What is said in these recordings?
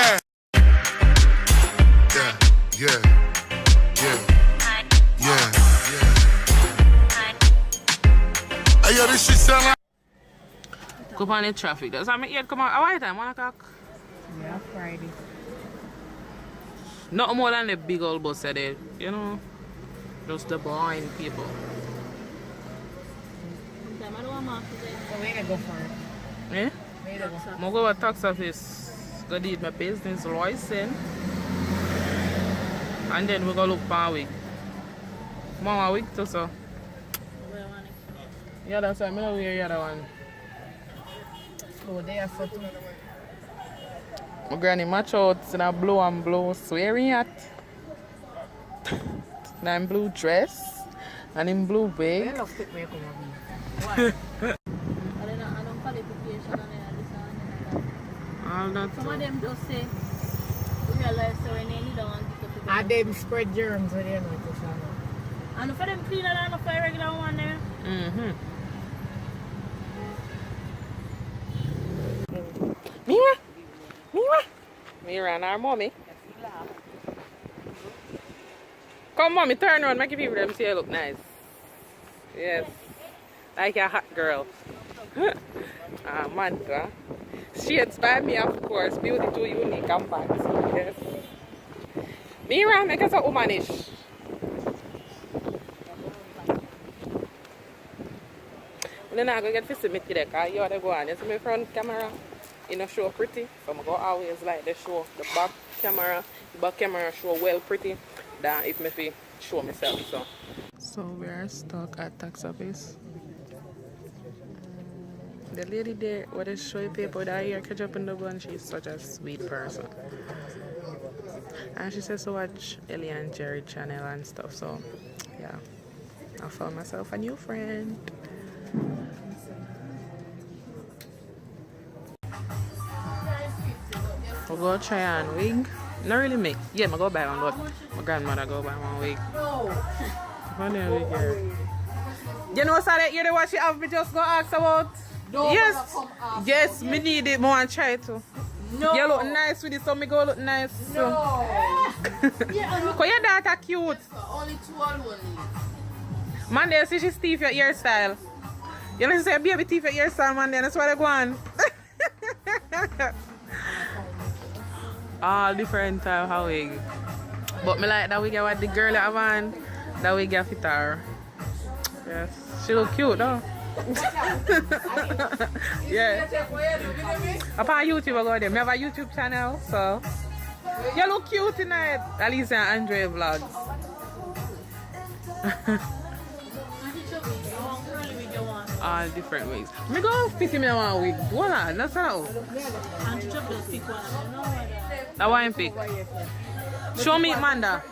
Yeah. Yeah. Yeah. Yeah. Yeah. Hey, yo, this shit sound like. Go on the traffic. Does that make you come out? At what time? 1 o'clock? Yeah, Friday. Not more than the big old bus there, you know. Just the blind people. So where they go for it? Eh? Where they go? I'm go to the tax office. Go do my business license. And then we go look for a wig. Mama wig too, so. Yeah, that's why I'm not wear the other one. Oh, they are so too. My granny match out in a blue and blue swearing at. Now in blue dress and in blue wig. They love take makeup on me. Why? I don't qualification on All that. some of them just say realize so when they need a one to And them spread germs when they know it. and for them cleaner than for a regular one there. Mira! Mira! Mira and our mommy. Come mommy, turn around, make people them see you look nice. Yes. Like a hot girl. Mantra. Shades by me, of course. Beauty too unique and fancy. Yes. Mira, make us a womanish. Then I go get to submit today because you ought to go on. You see my front camera, you know, show pretty. So I go always like the show the back camera. The back camera show well pretty than if me show myself. So we are stuck at tax office. The lady there with the show paper that here catch up in the bun, she's such a sweet person. And she says to watch Ellie and Jerry channel and stuff. So yeah, I found myself a new friend. We'll go try on wig. Not really make. Yeah, I go buy one, but my grandmother go buy one wig. One wig here. You know, so that you're what she have me just go ask about? No, Yes. Yes, me need it more and try to. No. You look nice with it, so me go look nice. So. No. Cause your daughter cute. Only two only. Man, they see she Steve your hairstyle. You know, she say baby teeth your hairstyle, man. That's why they go on. All different type of wig. But me like that wig what the girl have on. That wig fit her. Yes. She look cute though. Yeah. Upon YouTube I go there. I have a YouTube channel, so you look cute tonight. Alecia Andre vlogs. All different wigs. Me go fit him in one wig. What? That's how. That one pick. Show me Manda.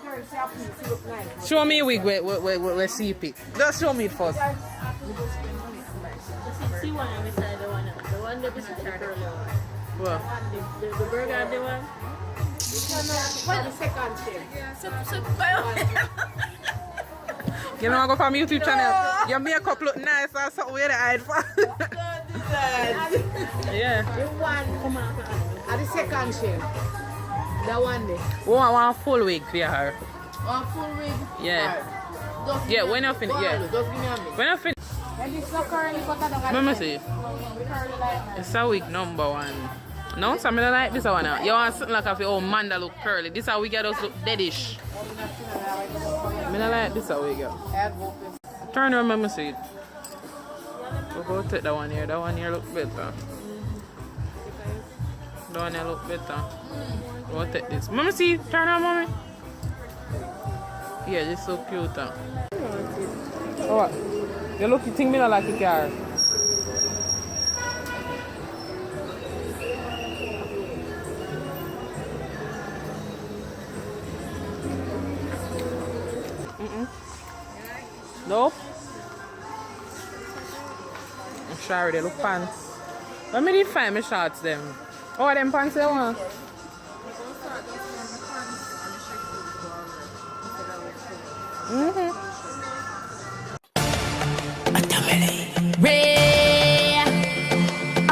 Show me wig where see pick. Just show me it first. See one on the side, the one that is the curly one. What? The burger, the one. What the second shape? You know I go from YouTube channel. Your makeup look nice or something where the hide for. Yeah. The one, come on. The second shape. That one there. We want full wig for her. One full wig? Yeah. Just Yeah, when you finish. Yeah. Just give me a minute. When you finish. And it's not curly, but I don't Let me see. It's a wig number one. No, so I don't like this one now. You want something like if your old man that look curly. This how we get us look deadish. I don't like this how we go. Turn around, let me see it. We'll go take that one here. That one here look better. That one here look better. We'll take this. Mommy see, turn around, mommy. Yeah, this is so cute. Oh, what? You look, you think me not like a car. No? I'm sorry, they look pants. Let me need find my shorts them. Oh, them pants they want.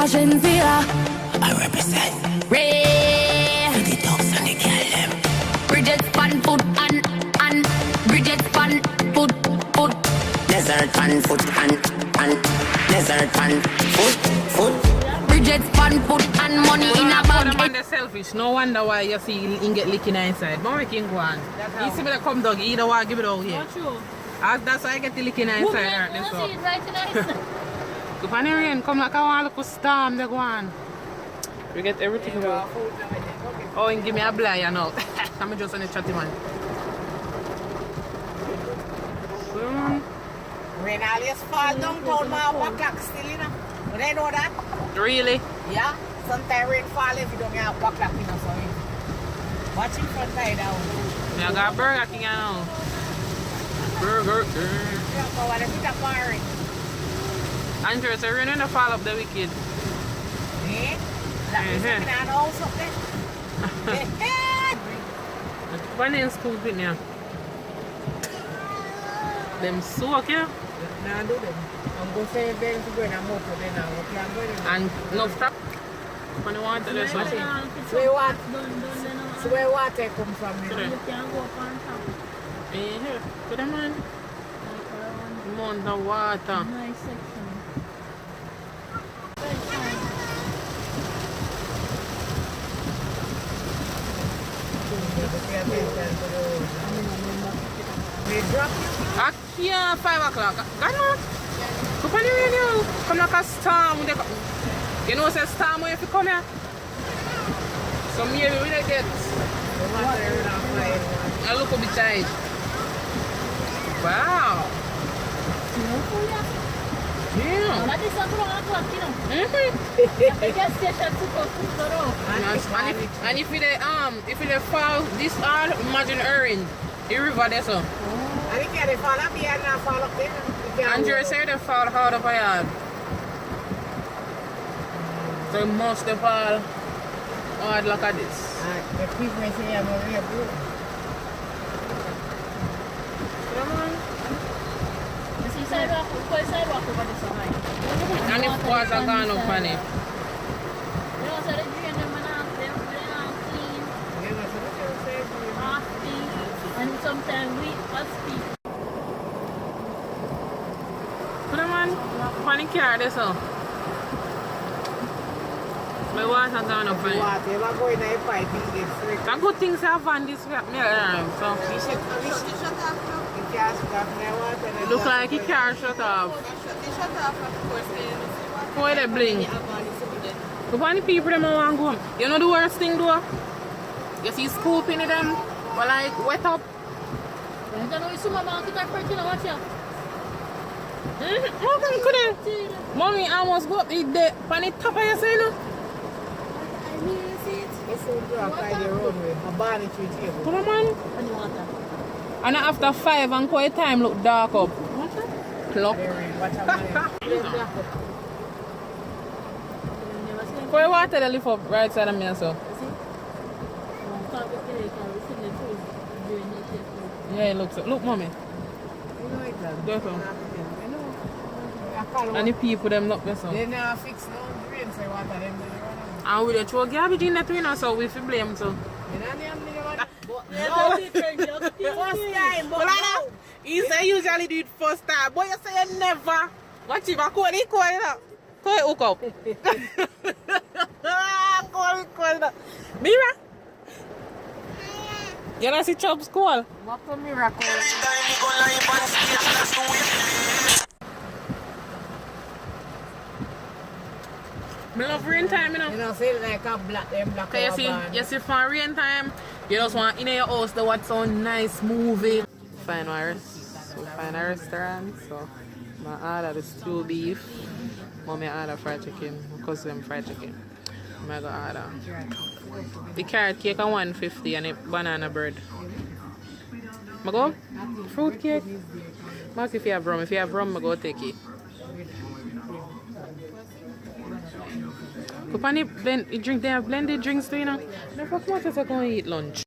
Agenzia, I represent. Ray, desert pan foot and desert pan foot. Bridget's pan foot and money in a The bag. man is selfish. No wonder why you see him get licking inside. But we can go on. You see me that come dog, either one give it out here. Not true. That's why I get the licking inside. Right, Woman, this I see it right tonight. If any rain come like I want to storm, they go on. We get everything about. Oh, and give me a blind, you know. I'm just on the chatty man. Rain always fall downtown, my o'clock still, you know. But I know that. Really? Yeah. Sometimes rain fall if you don't get o'clock, you know, so watch in front side down. I got Burger King, you know. Burger King. Yeah, but what if it's a bar? Andre, so rain in the fall up the wicked. Eh? That means I'm in an house up there. When in school with me? Them soak, yeah? Nah, do them. I'm going to say them to go in a motor then now. Okay, I'm going to. And no stop. When you want to do So something. where water come from? You know? You can go up on top. Here, put them on. Amount of water. Nice section. They drop At here, 5 o'clock. Come on. Come on, you. Come like a storm. You know, it's a storm when you come here. So maybe we don't get. the water in our fire. I look a bit tight. Wow. Yeah. That is a wrong o'clock, you know. Mm-hmm. The gas station supposed to go off. And if they fall this hard, imagine Erin. The river there so. I think they fall up here and not fall up there. Andrew said they fall hard up a yard. So it must have fall hard like this. The people may say I'm a real good. Come on. You see sidewalk, sidewalk over this side. And if water gone up on it. You know, so they drain them and off them, they are clean, half clean, and sometimes we must speak. Put them on. Funny car this so. My water gone up on it. Water, you go in a pipe, you get straight. The good things have on this me so. It look like a car shut off. Why they blink? But when the people them want to go, you know the worst thing though? You see scooping in them, but like wet up. I don't know if someone wants to get hurt, you know, watch out. How come couldn't? Mommy almost go up the on the top of your say no? I really see it. It's so dark by the roadway. A barney tree table. Come on, man. And the water. And after 5 and quite time look dark up. Clock. Watch out, Quite water they lift up right side of me so. Yeah, it looks look mommy. You know it does. Go for I know. and the people them not there so. They now fix no drain so water them they run out. And we just throw garbage in that window so we feel blame so. You know them First time, but no. He say usually do it first time, but you say you never. Watch him, I call it now. Call it hook up. Call it. Mira. You don't see Chubb's call? What a miracle. I love rain time, you know. You know, say like a black, them black. Cause you see for rain time, you just want in your house to watch some nice movie. Find a restaurant, so I order the stew beef. Mommy order fried chicken, my cousin fried chicken. I go order the carrot cake at 150 and a banana bread. I go fruit cake. Mark if you have rum, I go take it. Kupani blend, you drink, they have blended drinks too, you know. The fuck much is I going to eat lunch?